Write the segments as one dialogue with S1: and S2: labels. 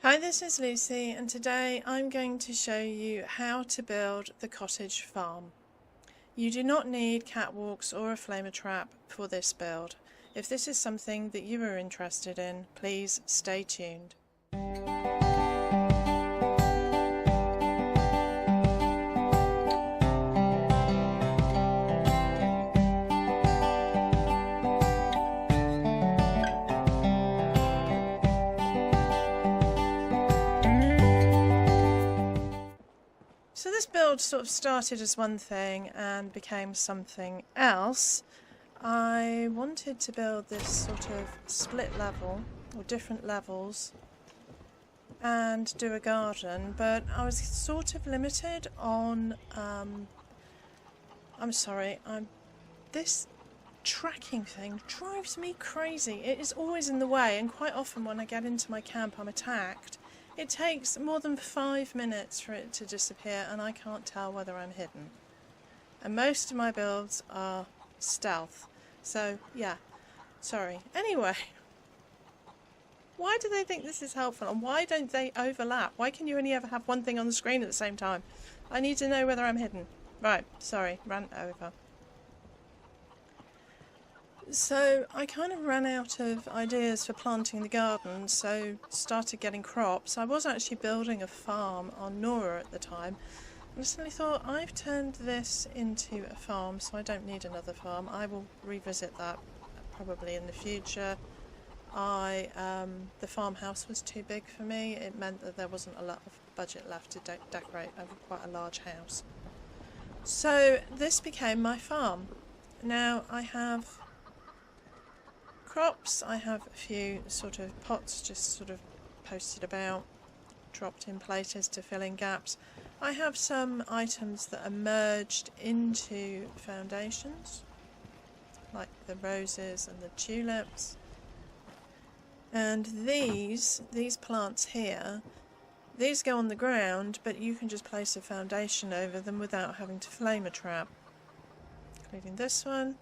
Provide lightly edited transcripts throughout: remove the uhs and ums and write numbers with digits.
S1: Hi, this is Lucy, and today I'm going to show you how to build the cottage farm. You do not need catwalks or a flamer trap for this build. If this is something that you are interested in, please stay tuned. So this build sort of started as one thing and became something else. I wanted to build this sort of split level, or different levels, and do a garden, but I was sort of limited on, this tracking thing drives me crazy. It is always in the way, and quite often when I get into my camp I'm attacked. It takes more than 5 minutes for it to disappear and I can't tell whether I'm hidden. And most of my builds are stealth. So yeah, sorry. Anyway, why do they think this is helpful and why don't they overlap? Why can you only ever have one thing on the screen at the same time? I need to know whether I'm hidden. Right, sorry, rant over. So I kind of ran out of ideas for planting the garden, so started getting crops. I was actually building a farm on Nora at the time. I suddenly thought, I've turned this into a farm, so I don't need another farm. I will revisit that probably in the future. The farmhouse was too big for me. It meant that there wasn't a lot of budget left to decorate over quite a large house. So this became my farm. Now I have crops. I have a few sort of pots just sort of posted about, dropped in places to fill in gaps. I have some items that are merged into foundations, like the roses and the tulips. And these plants here, these go on the ground, but you can just place a foundation over them without having to flame a trap, including this one.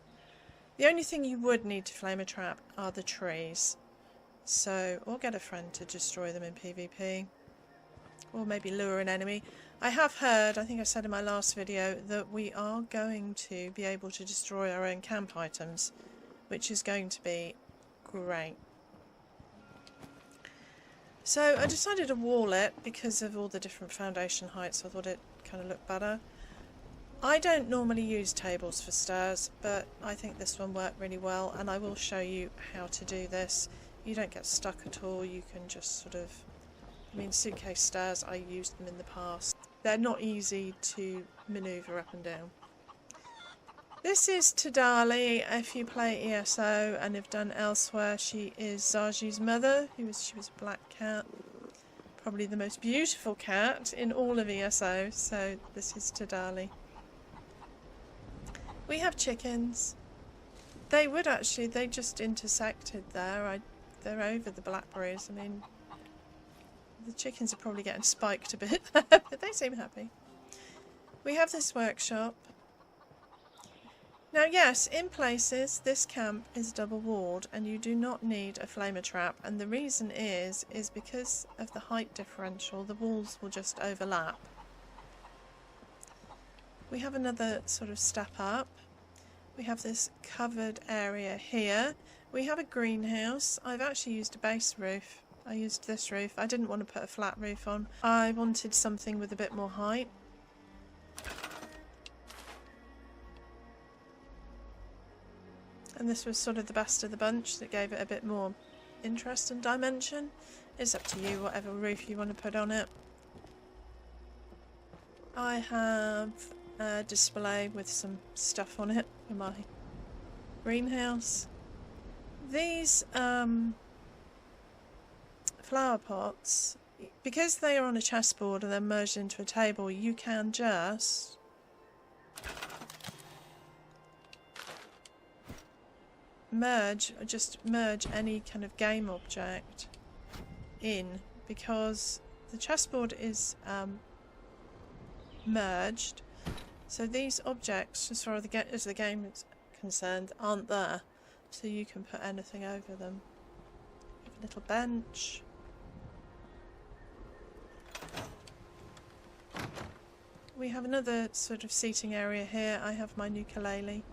S1: The only thing you would need to flame a trap are the trees. So, or get a friend to destroy them in PvP. Or maybe lure an enemy. I have heard, I think I said in my last video, that we are going to be able to destroy our own camp items, which is going to be great. So I decided to wall it because of all the different foundation heights. I thought it kind of looked better. I don't normally use tables for stairs, but I think this one worked really well, and I will show you how to do this. You don't get stuck at all, you can just sort of... suitcase stairs, I used them in the past. They're not easy to manoeuvre up and down. This is Tadali. If you play ESO and have done elsewhere, she is Zaji's mother. She was a black cat. Probably the most beautiful cat in all of ESO, so this is Tadali. We have chickens. They would actually, they just intersected there. They're over the blackberries. The chickens are probably getting spiked a bit there, but they seem happy. We have this workshop. Now yes, in places this camp is double walled and you do not need a flamer trap, and the reason is because of the height differential, the walls will just overlap. We have another sort of step up. We have this covered area here. We have a greenhouse. I've actually used a base roof. I used this roof. I didn't want to put a flat roof on. I wanted something with a bit more height. And this was sort of the best of the bunch that gave it a bit more interest and dimension. It's up to you, whatever roof you want to put on it. I have a display with some stuff on it for my greenhouse. These flower pots, because they are on a chessboard and then merged into a table, you can just merge any kind of game object in, because the chessboard is merged, so these objects, as far as the game is concerned, aren't there, so you can put anything over them. A little bench, we have another sort of seating area here. I have my ukulele,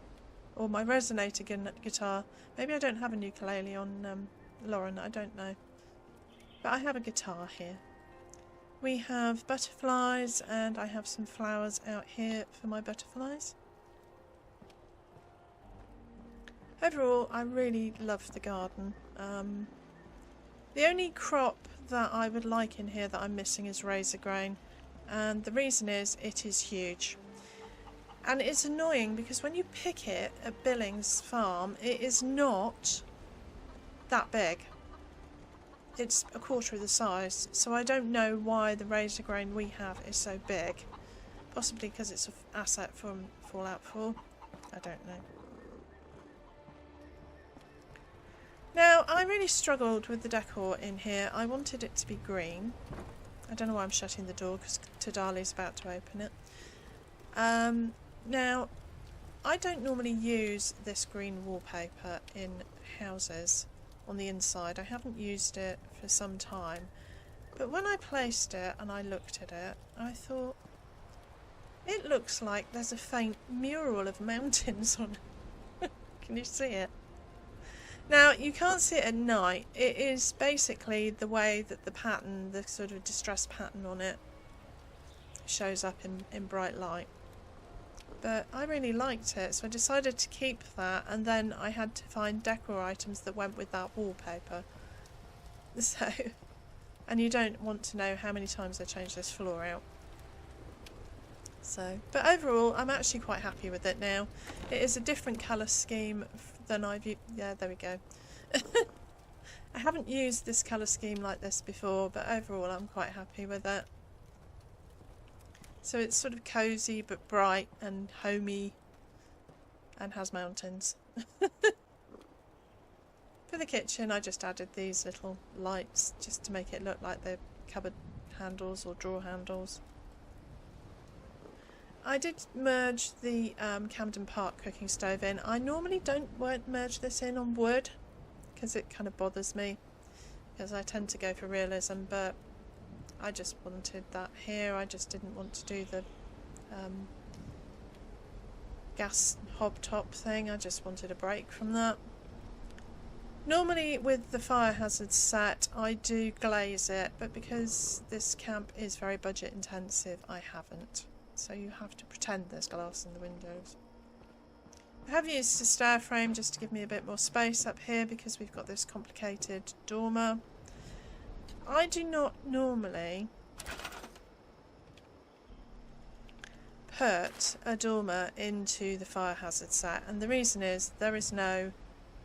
S1: or my resonator guitar. Maybe I don't have a ukulele on Lauren, I don't know. But I have a guitar here. We have butterflies, and I have some flowers out here for my butterflies. Overall, I really love the garden. The only crop that I would like in here that I'm missing is razor grain, and the reason is it is huge. And it's annoying because when you pick it at Billings Farm, it is not that big. It's a quarter of the size, so I don't know why the razor grain we have is so big. Possibly because it's an asset from Fallout 4. I don't know. Now, I really struggled with the decor in here. I wanted it to be green. I don't know why I'm shutting the door because Tadali's about to open it. Now, I don't normally use this green wallpaper in houses on the inside. I haven't used it for some time. But when I placed it and I looked at it, I thought, it looks like there's a faint mural of mountains on it. Can you see it? Now, you can't see it at night. It is basically the way that the pattern, the sort of distressed pattern on it, shows up in bright light. But I really liked it, so I decided to keep that, and then I had to find decor items that went with that wallpaper. So, and you don't want to know how many times I changed this floor out. So, but overall, I'm actually quite happy with it now. It is a different colour scheme than I've used. Yeah, there we go. I haven't used this colour scheme like this before, but overall I'm quite happy with it. So it's sort of cosy but bright and homey and has mountains. For the kitchen, I just added these little lights just to make it look like they're cupboard handles or drawer handles. I did merge the Camden Park cooking stove in. I normally won't merge this in on wood because it kind of bothers me, because I tend to go for realism, but I just wanted that here. I just didn't want to do the gas hob top thing. I just wanted a break from that. Normally with the fire hazard set I do glaze it, but because this camp is very budget intensive I haven't. So you have to pretend there's glass in the windows. I have used a stair frame just to give me a bit more space up here because we've got this complicated dormer. I do not normally put a dormer into the fire hazard set, and the reason is there is no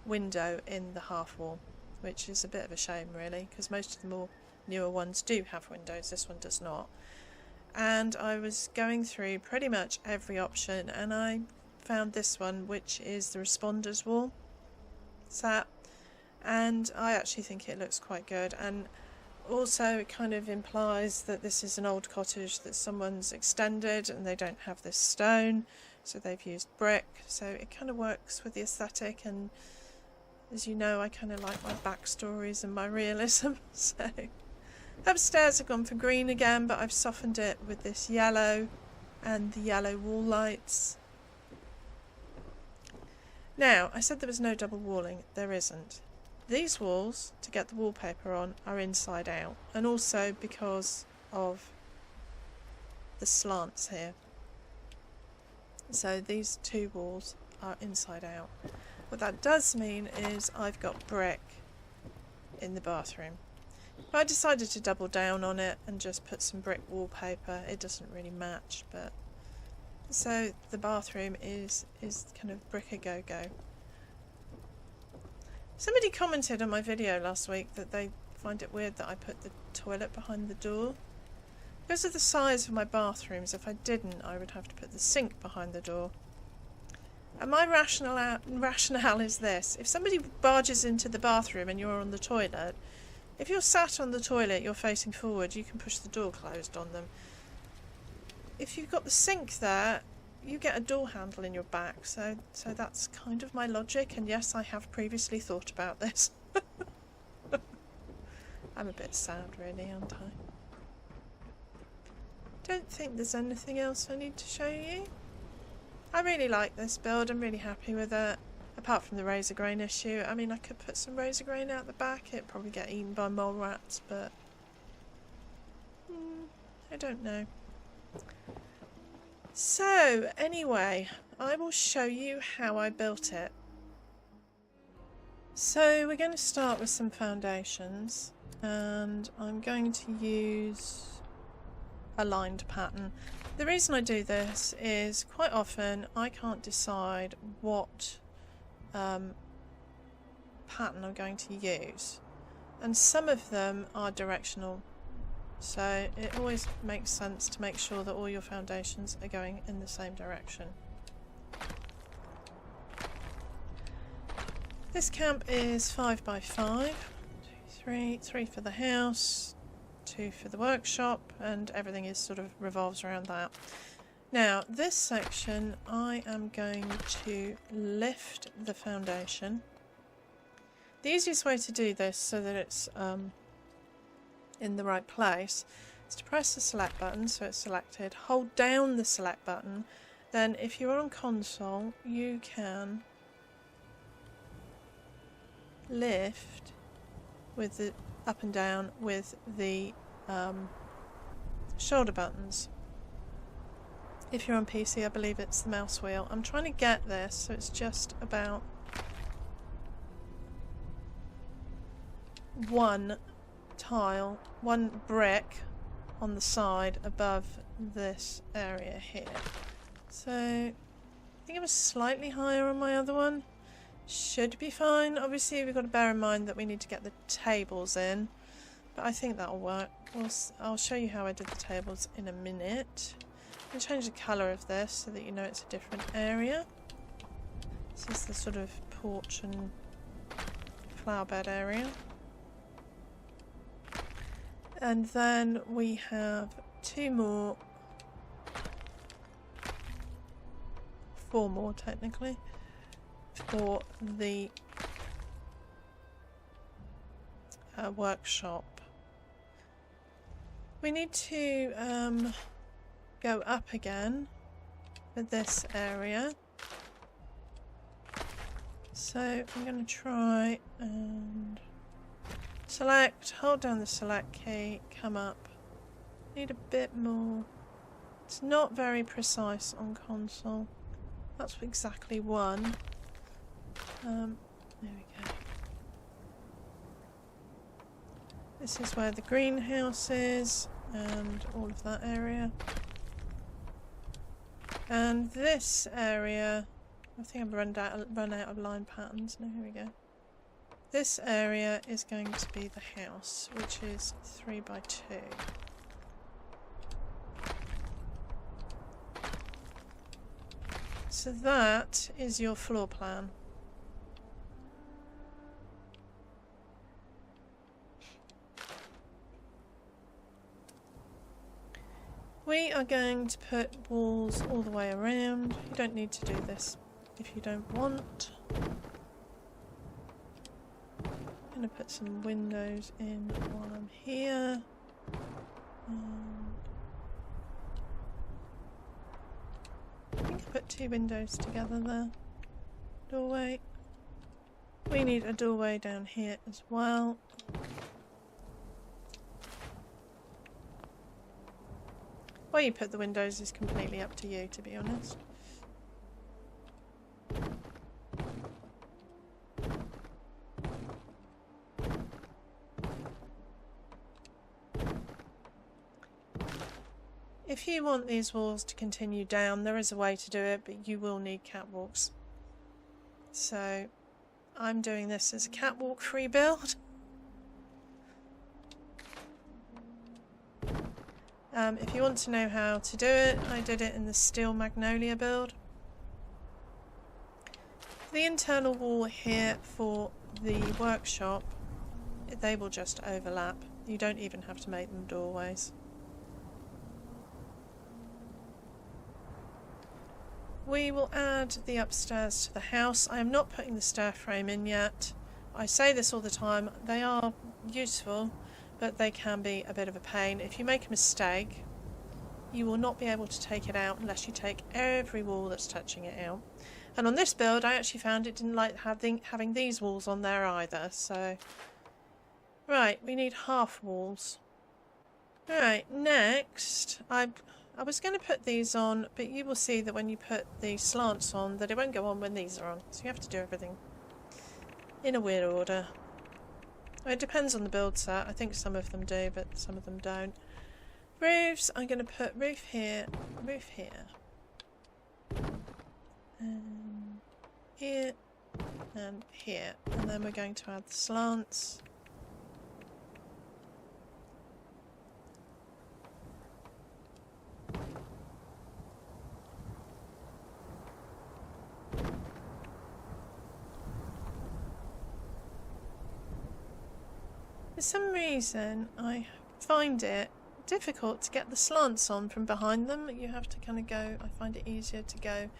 S1: window in the half wall, which is a bit of a shame really, because most of the more newer ones do have windows. This one does not. And I was going through pretty much every option and I found this one, which is the responders wall set, and I actually think it looks quite good. And also it kind of implies that this is an old cottage that someone's extended and they don't have this stone, so they've used brick, so it kind of works with the aesthetic. And as you know, I kind of like my backstories and my realism. So upstairs I've gone for green again, but I've softened it with this yellow and the yellow wall lights. Now, I said there was no double walling. There isn't. These walls, to get the wallpaper on, are inside out, and also because of the slants here. So these two walls are inside out. What that does mean is I've got brick in the bathroom. But I decided to double down on it and just put some brick wallpaper. It doesn't really match, but so the bathroom is kind of brick a go-go. Somebody commented on my video last week that they find it weird that I put the toilet behind the door. Because of the size of my bathrooms, if I didn't, I would have to put the sink behind the door. And my rationale is this: if somebody barges into the bathroom and you're on the toilet, if you're sat on the toilet, you're facing forward, you can push the door closed on them. If you've got the sink there, you get a door handle in your back. So that's kind of my logic, and yes, I have previously thought about this. I'm a bit sad really, aren't I? don't think there's anything else I need to show you. I really like this build, I'm really happy with it. Apart from the razor grain issue. I mean, I could put some razor grain out the back, it'd probably get eaten by mole rats, but I don't know. So, anyway, I will show you how I built it. So, we're going to start with some foundations, and I'm going to use a lined pattern. The reason I do this is quite often I can't decide what pattern I'm going to use, and some of them are directional, so it always makes sense to make sure that all your foundations are going in the same direction. This camp is 5 by 5, 2, 3 for the house, 2 for the workshop, and everything is sort of revolves around that. Now this section I am going to lift the foundation. The easiest way to do this so that it's in the right place is to press the select button so it's selected, hold down the select button, then if you're on console you can lift with the up and down with the shoulder buttons. If you're on PC, I believe it's the mouse wheel. I'm trying to get this so it's just about one tile, one brick on the side above this area here. So I think it was slightly higher on my other one. Should be fine. Obviously we've got to bear in mind that we need to get the tables in, but I think that'll work. I'll show you how I did the tables in a minute. I'm going to change the colour of this so that you know it's a different area. This is the sort of porch and flower bed area. And then we have 4 more technically, for the workshop. We need to go up again for this area. So I'm going to try and select, hold down the select key, come up. Need a bit more. It's not very precise on console. That's exactly 1. There we go. This is where the greenhouse is and all of that area. And this area, I think I've run out of line patterns. No, here we go. This area is going to be the house, which is 3 by 2. So that is your floor plan. We are going to put walls all the way around. You don't need to do this if you don't want. I'm going to put some windows in while I'm here. I think I put 2 windows together there. Doorway. We need a doorway down here as well. Where you put the windows is completely up to you, to be honest. If you want these walls to continue down, there is a way to do it, but you will need catwalks. So I'm doing this as a catwalk free build. If you want to know how to do it, I did it in the steel magnolia build. The internal wall here for the workshop, they will just overlap. You don't even have to make them doorways. We will add the upstairs to the house. I am not putting the stair frame in yet. I say this all the time, they are useful, but they can be a bit of a pain. If you make a mistake, you will not be able to take it out unless you take every wall that's touching it out. And on this build I actually found it didn't like having these walls on there either, so... Right, we need half walls. Alright, next, I was going to put these on, but you will see that when you put the slants on, that it won't go on when these are on. So you have to do everything in a weird order. It depends on the build set. I think some of them do, but some of them don't. Roofs, I'm going to put roof here, here, and here. And then we're going to add the slants. For some reason, I find it difficult to get the slants on from behind them. You have to kind of go, I find it easier to go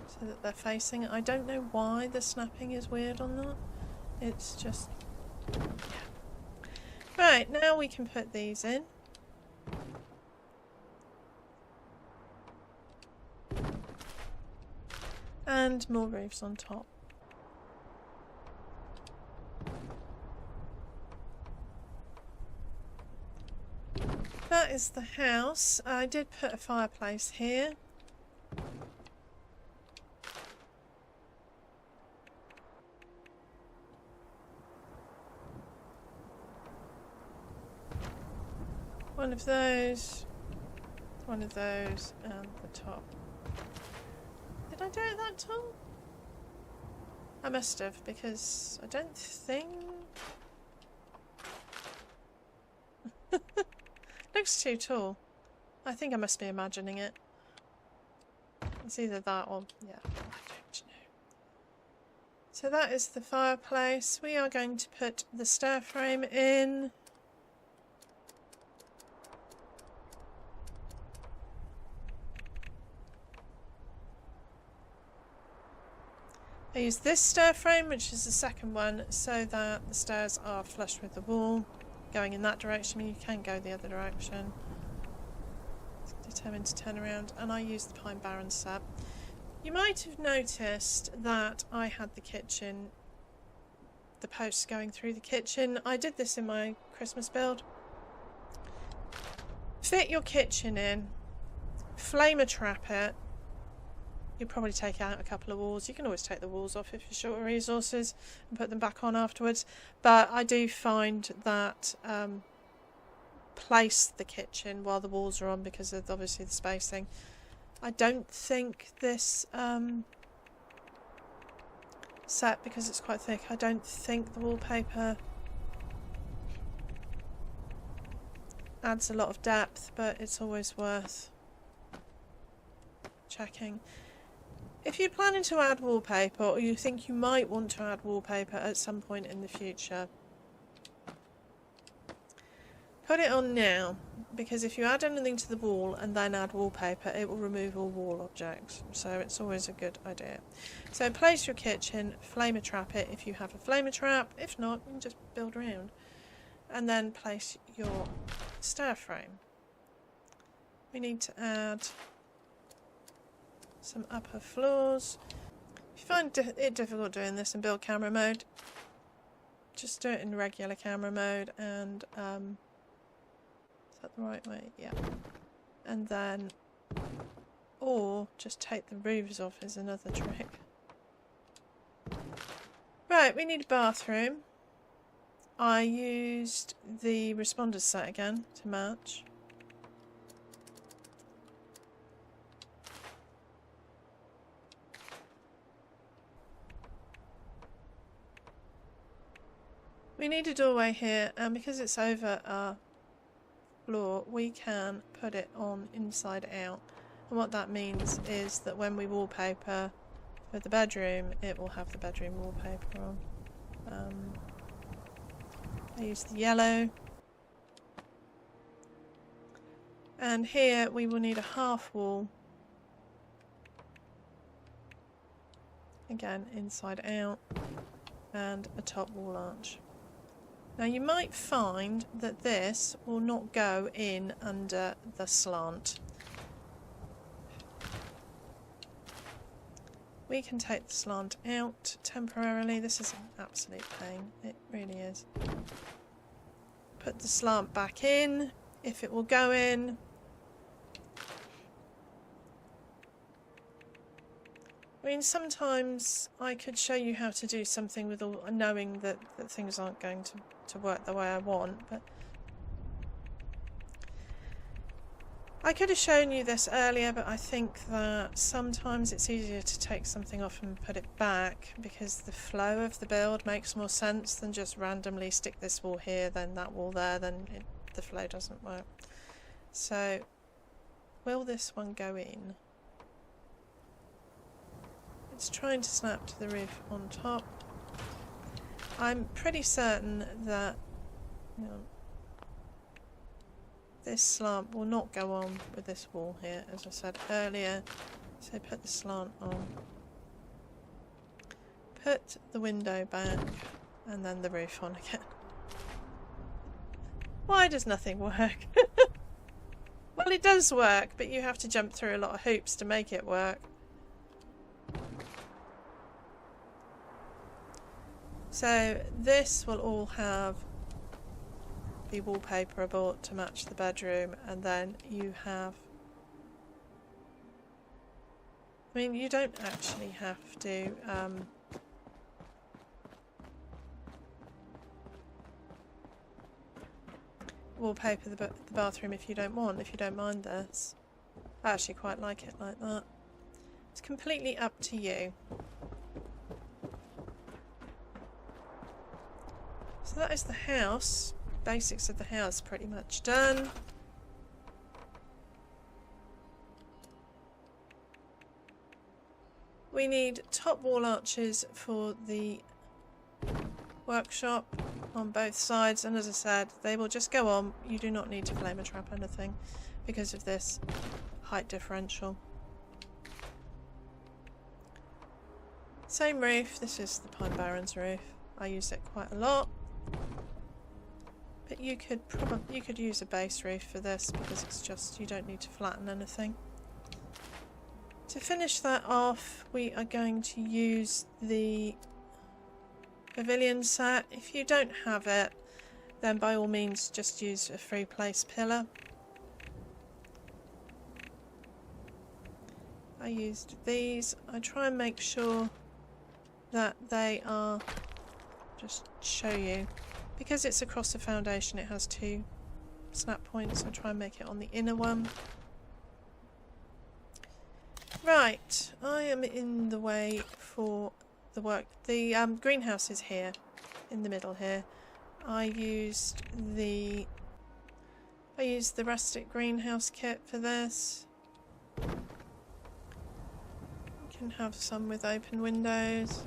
S1: so that they're facing. I don't know why the snapping is weird on that. It's just... yeah. Right, now we can put these in. And more roofs on top. That is the house. I did put a fireplace here. One of those, and the top. Did I do it that tall? I must have, because I don't think... Looks too tall. I think I must be imagining it. It's either that or... yeah, I don't know. So that is the fireplace. We are going to put the stair frame in. I use this stair frame, which is the second one, so that the stairs are flush with the wall. Going in that direction, you can go the other direction. Determined to turn around, and I use the Pine Barren set. You might have noticed that I had the kitchen, the posts going through the kitchen. I did this in my Christmas build. Fit your kitchen in, flame a trap it. You'll probably take out a couple of walls. You can always take the walls off if you're short of resources and put them back on afterwards. But I do find that place the kitchen while the walls are on because of obviously the spacing. I don't think this set, because it's quite thick, I don't think the wallpaper adds a lot of depth, but it's always worth checking. If you're planning to add wallpaper, or you think you might want to add wallpaper at some point in the future, put it on now, because if you add anything to the wall and then add wallpaper, it will remove all wall objects, so it's always a good idea. So place your kitchen, flamer trap it if you have a flamer trap. If not, you can just build around. And then place your stair frame. We need to add some upper floors. If you find it difficult doing this in build camera mode, just do it in regular camera mode, and is that the right way? Yeah. And then, or just take the roofs off is another trick. Right, we need a bathroom. I used the responder set again to match. We need a doorway here, and because it's over our floor, we can put it on inside out. And what that means is that when we wallpaper for the bedroom, it will have the bedroom wallpaper on. I use the yellow. And here we will need a half wall. Again, inside out. And a top wall arch. Now you might find that this will not go in under the slant. We can take the slant out temporarily. This is an absolute pain. It really is. Put the slant back in, if it will go in. I mean, sometimes I could show you how to do something with all knowing that things aren't going to work the way I want, but I could have shown you this earlier, but I think that sometimes it's easier to take something off and put it back because the flow of the build makes more sense than just randomly stick this wall here, then that wall there, then the flow doesn't work. So, will this one go in? It's trying to snap to the roof on top. I'm pretty certain that this slant will not go on with this wall here, as I said earlier. So put the slant on. Put the window back, and then the roof on again. Why does nothing work? Well, it does work, but you have to jump through a lot of hoops to make it work. So this will all have the wallpaper I bought to match the bedroom, and then you have, I mean, you don't actually have to wallpaper the bathroom if you don't mind this. I actually quite like it like that. It's completely up to you. So that is the house. Basics of the house pretty much done. We need top wall arches for the workshop on both sides, and as I said, they will just go on. You do not need to flame a trap anything because of this height differential. Same roof. This is the Pine Barrens roof. I use it quite a lot. But you could use a base roof for this because it's just, you don't need to flatten anything. To finish that off, we are going to use the Pavilion set. If you don't have it, then by all means just use a free place pillar. I used these. I try and make sure that they are, just show you. Because it's across the foundation, it has two snap points. I try and make it on the inner one. Right, I am in the way for the work. The greenhouse is here, in the middle here. I used the Rustic greenhouse kit for this. You can have some with open windows.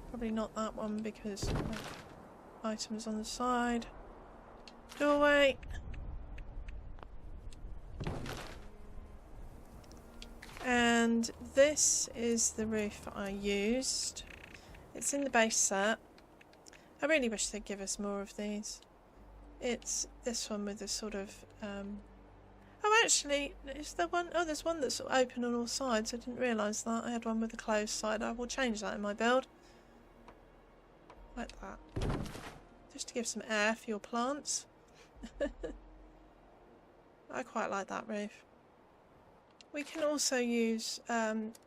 S1: Probably not that one because items on the side. Doorway. And this is the roof I used. It's in the base set. I really wish they'd give us more of these. It's this one with the sort of oh, actually, is there one? Oh, there's one that's open on all sides. I didn't realise that. I had one with a closed side. I will change that in my build. Like that. Just to give some air for your plants. I quite like that roof. We can also use,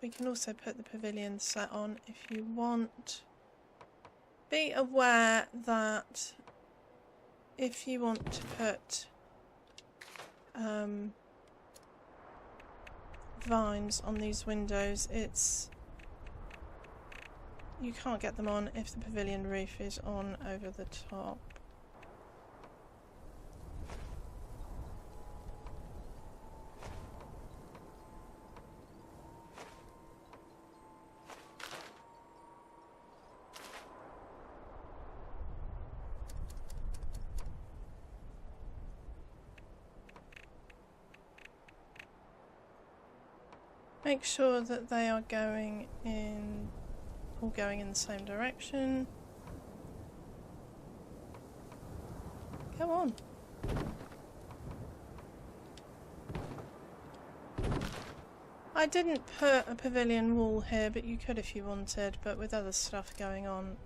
S1: we can also put the pavilion set on if you want. Be aware that if you want to put vines on these windows, you can't get them on if the pavilion roof is on over the top. Make sure that they are going in, all going in the same direction. Come on. I didn't put a pavilion wall here, but you could if you wanted. But with other stuff going on,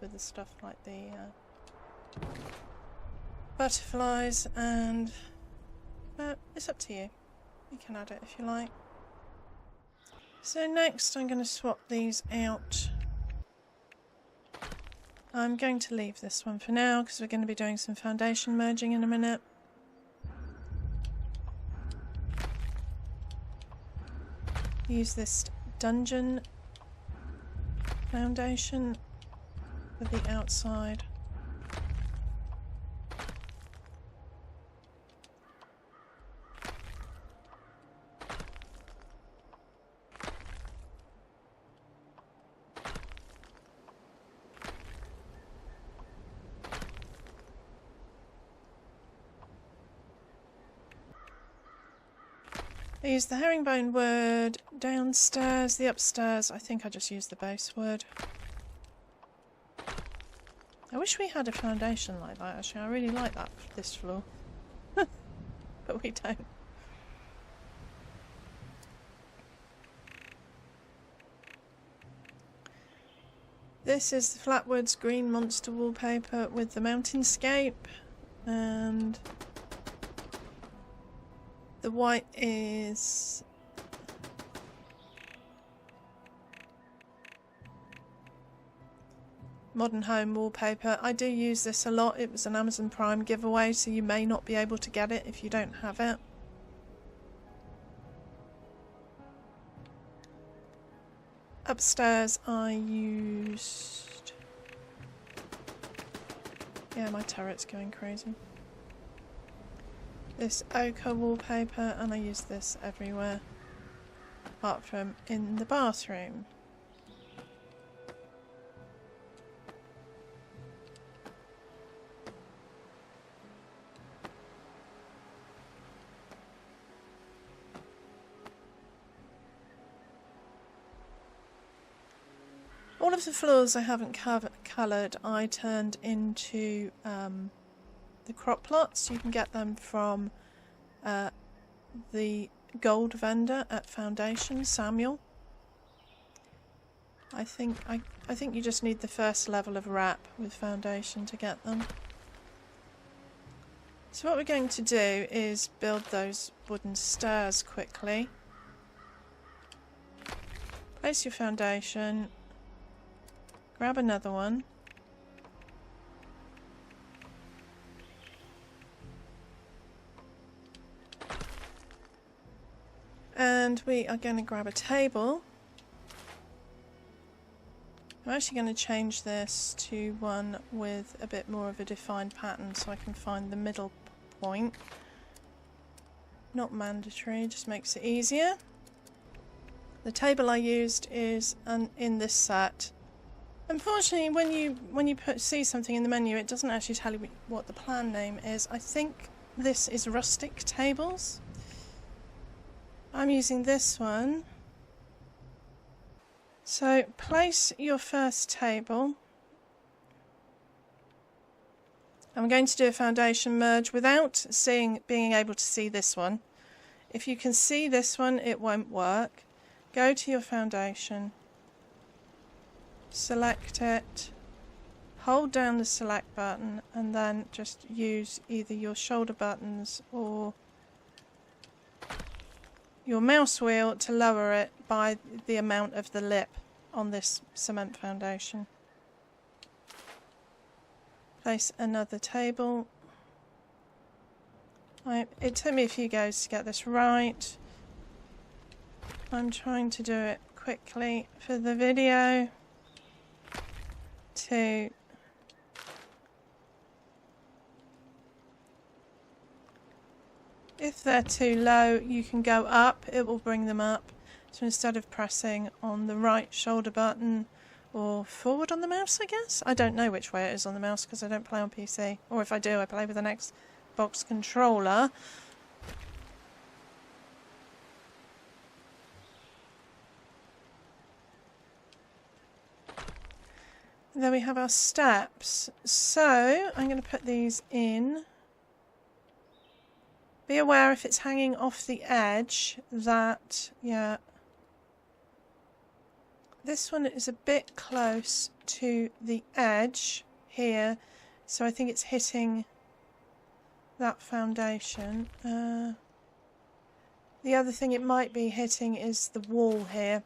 S1: with the stuff like the butterflies and... it's up to you. You can add it if you like. So next I'm going to swap these out. I'm going to leave this one for now because we're going to be doing some foundation merging in a minute. Use this dungeon foundation for the outside. I use the herringbone wood downstairs. The upstairs, I think I just used the base wood. I wish we had a foundation like that actually. I really like that this floor. But we don't. This is the Flatwoods green monster wallpaper with the mountainscape, and the white is Modern Home Wallpaper. I do use this a lot. It was an Amazon Prime giveaway, so you may not be able to get it if you don't have it. Upstairs I used... yeah, my turret's going crazy. This ochre wallpaper, and I use this everywhere apart from in the bathroom. All of the floors I haven't coloured I turned into the crop plots. You can get them from the gold vendor at Foundation, Samuel. I think you just need the first level of wrap with Foundation to get them. So what we're going to do is build those wooden stairs quickly. Place your foundation, grab another one. And we are going to grab a table. I'm actually going to change this to one with a bit more of a defined pattern so I can find the middle point. Not mandatory, just makes it easier. The table I used is in this set. Unfortunately, when you see something in the menu, it doesn't actually tell you what the plan name is. I think this is Rustic tables. I'm using this one. So place your first table. I'm going to do a foundation merge without being able to see this one. If you can see this one, it won't work. Go to your foundation, select it, hold down the select button, and then just use either your shoulder buttons or your mouse wheel to lower it by the amount of the lip on this cement foundation. Place another table. It took me a few goes to get this right. I'm trying to do it quickly for the video. If they're too low, you can go up, it will bring them up. So instead of pressing on the right shoulder button or forward on the mouse, I guess? I don't know which way it is on the mouse because I don't play on PC. Or if I do, I play with an Xbox controller. And then we have our steps. So I'm going to put these in. Be aware if it's hanging off the edge that, yeah, this one is a bit close to the edge here, so I think it's hitting that foundation. The other thing it might be hitting is the wall here.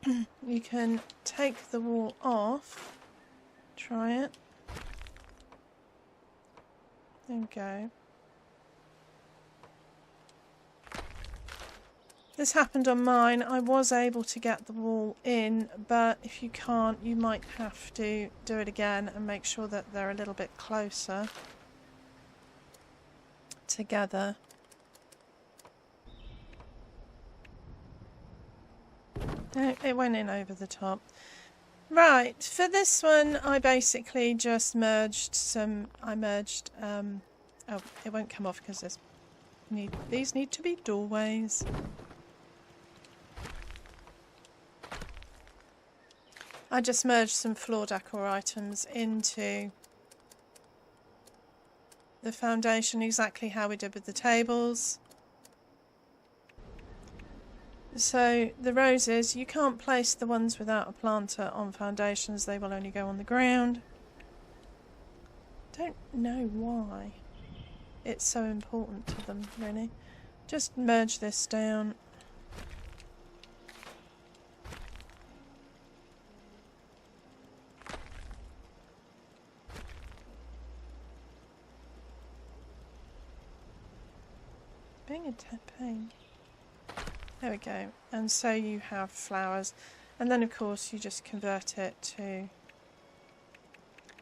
S1: You can take the wall off, try it. There we go. This happened on mine. I was able to get the wall in, but if you can't, you might have to do it again and make sure that they're a little bit closer together. It went in over the top. Right, for this one I basically just merged some, oh, it won't come off because these need to be doorways. I just merged some floor decor items into the foundation, exactly how we did with the tables. So the roses, you can't place the ones without a planter on foundations, they will only go on the ground. Don't know why it's so important to them, really. Just merge this down. Being a pain. There we go. And so you have flowers. And then of course you just convert it to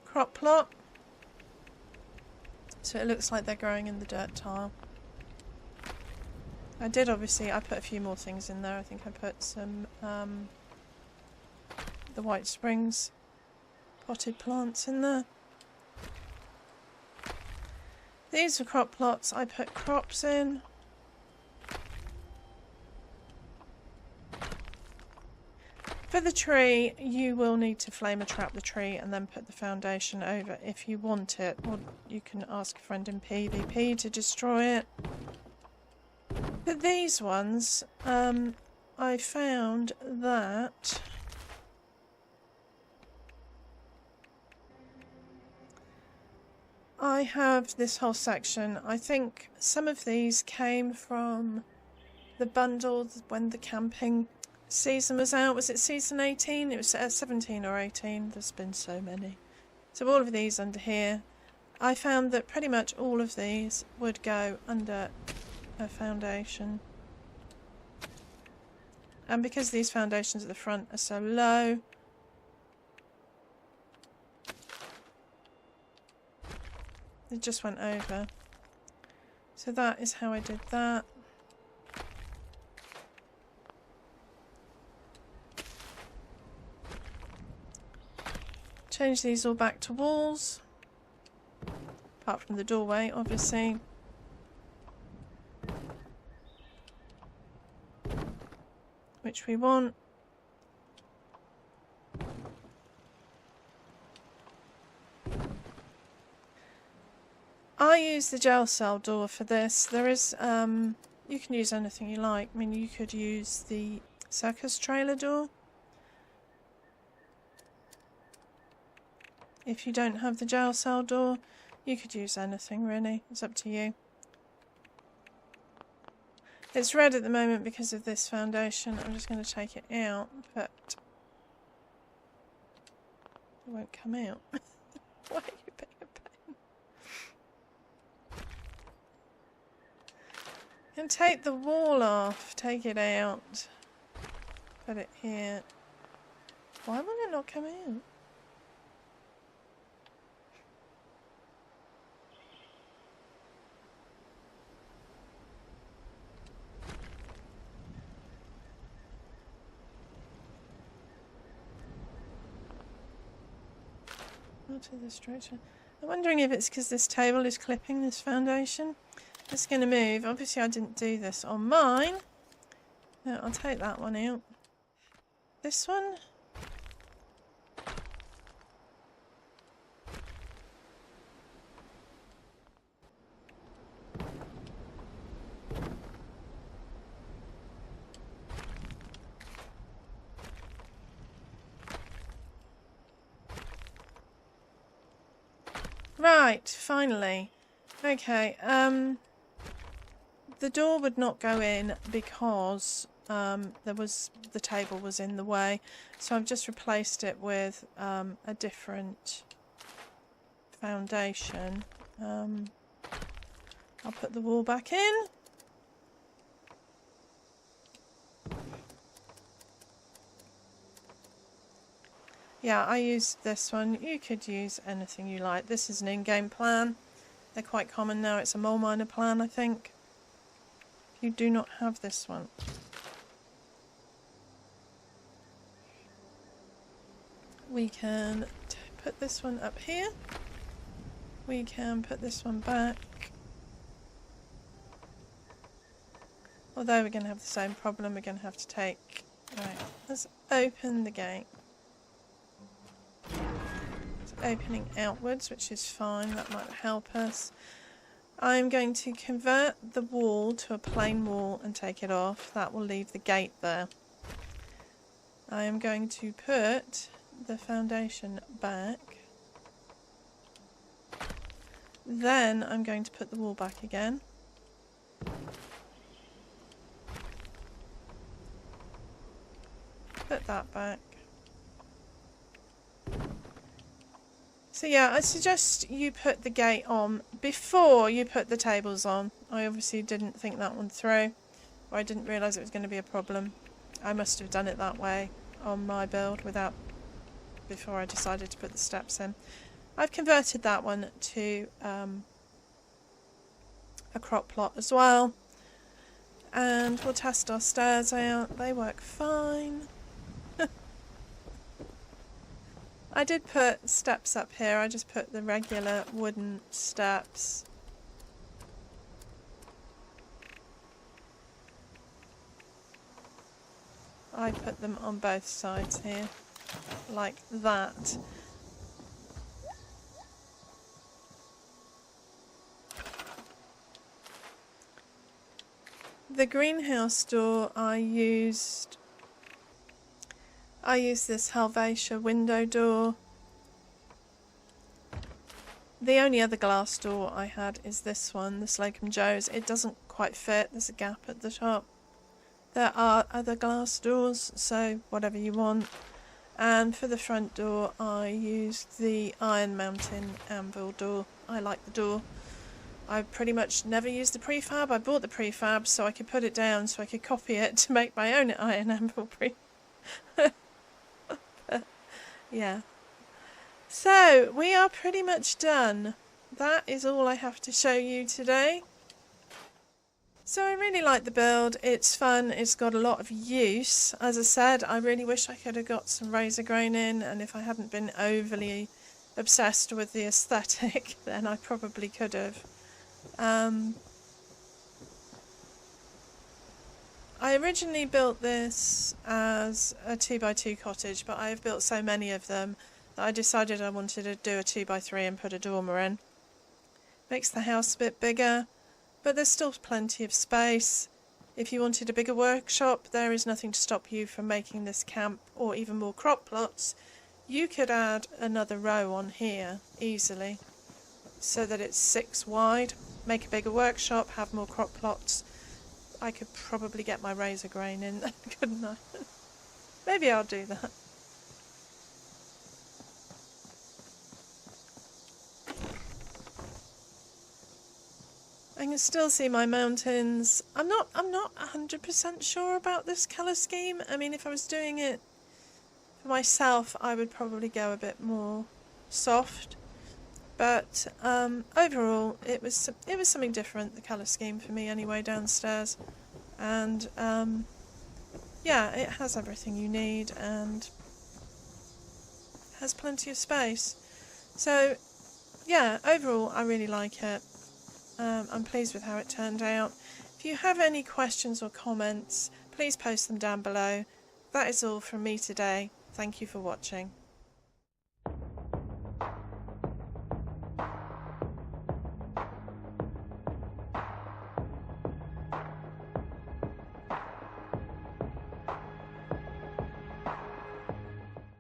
S1: crop plot. So it looks like they're growing in the dirt tile. I put a few more things in there. I think I put some the White Springs potted plants in there. These are crop plots. I put crops in. For the tree, you will need to flame trap the tree and then put the foundation over if you want it, or you can ask a friend in PvP to destroy it. But these ones, I found that I have this whole section. I think some of these came from the bundle when the camping season was out. Was it season 18? It was 17 or 18. There's been so many. So all of these under here, I found that pretty much all of these would go under a foundation. And because these foundations at the front are so low, it just went over. So that is how I did that. Change these all back to walls, apart from the doorway, obviously. Which we want. I use the gel cell door for this. There is, you can use anything you like. I mean, you could use the circus trailer door. If you don't have the gel cell door, you could use anything really. It's up to you. It's red at the moment because of this foundation. I'm just going to take it out, but it won't come out. Why are you being a pain? And take the wall off. Take it out. Put it here. Why will it not come out? To the structure. I'm wondering if it's because this table is clipping this foundation. It's going to move. Obviously I didn't do this on mine. No, I'll take that one out. This one. Right, finally. Okay, the door would not go in because the table was in the way, so I've just replaced it with a different foundation. I'll put the wall back in. Yeah, I used this one. You could use anything you like. This is an in-game plan. They're quite common now. It's a mole miner plan, I think. You do not have this one. We can put this one up here. We can put this one back. Although we're going to have the same problem, we're going to have to take... Right, let's open the gate. It's opening outwards, which is fine. That might help us. I'm going to convert the wall to a plain wall and take it off. That will leave the gate there. I am going to put the foundation back. Then I'm going to put the wall back again. Put that back. So yeah, I suggest you put the gate on before you put the tables on. I obviously didn't think that one through, or I didn't realise it was going to be a problem. I must have done it that way on my build before I decided to put the steps in. I've converted that one to a crop plot as well, and we'll test our stairs out. They work fine. I did put steps up here. I just put the regular wooden steps. I put them on both sides here, like that. The greenhouse door I used this Helvetia window door. The only other glass door I had is this one, the Slocum Joe's. It doesn't quite fit, there's a gap at the top. There are other glass doors, so whatever you want. And for the front door I used the Iron Mountain anvil door. I like the door. I pretty much never used the prefab. I bought the prefab so I could put it down so I could copy it to make my own iron anvil yeah. So we are pretty much done. That is all I have to show you today. So I really like the build. It's fun. It's got a lot of use. As I said, I really wish I could have got some razor grain in, and if I hadn't been overly obsessed with the aesthetic, then I probably could have. I originally built this as a 2x2 cottage, but I have built so many of them that I decided I wanted to do a 2x3 and put a dormer in. Makes the house a bit bigger, but there's still plenty of space. If you wanted a bigger workshop, there is nothing to stop you from making this camp or even more crop plots. You could add another row on here easily so that it's 6 wide, make a bigger workshop, have more crop plots. I could probably get my razor grain in then, couldn't I? Maybe I'll do that. I can still see my mountains. I'm not 100% sure about this colour scheme. I mean, if I was doing it for myself, I would probably go a bit more soft. But overall, it was something different, the colour scheme for me anyway, downstairs. And yeah, it has everything you need and has plenty of space. So yeah, overall, I really like it. I'm pleased with how it turned out. If you have any questions or comments, please post them down below. That is all from me today. Thank you for watching.